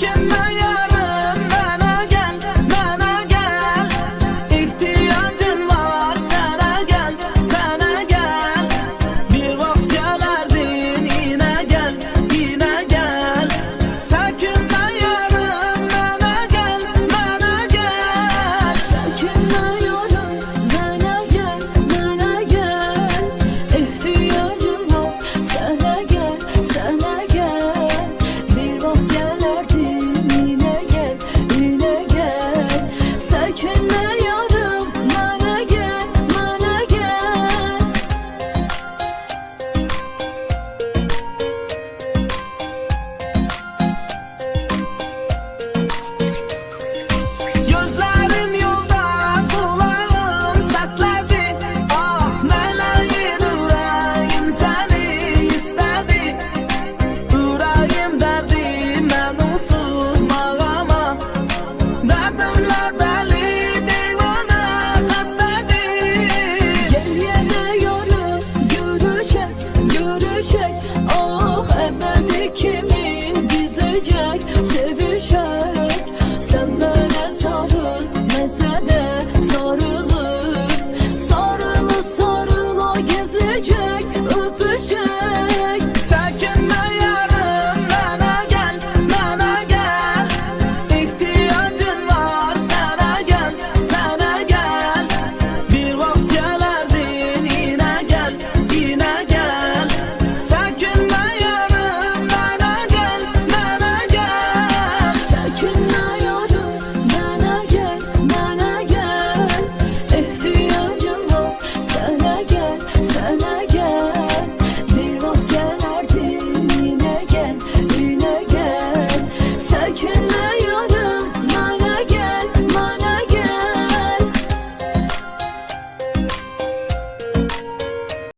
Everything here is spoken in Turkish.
Çekinme yarım, bana gel, bana gel. İhtiyacın var, sana gel, sana gel. Bir vakit gelerdin, yine gel, yine gel. Çekinme yarım, bana gel, bana gel. Çekinme yarım, bana gel, bana gel. İhtiyacım var, sana gel, sana gel. Bir vakit gelerdin, yine gel, yine gel. Çekinme yarım, bana gel, bana gel. Gözlerim yolda, kulağım sesledi. Ah meleğin, yüreğim seni istedi. Yüreğim derdim, ben unsuz mağama. Derdimle deli divane hastedi. Gel yine yarım, görüşek, görüşek. Ah ebedi kimin gizleyecek, sevişek.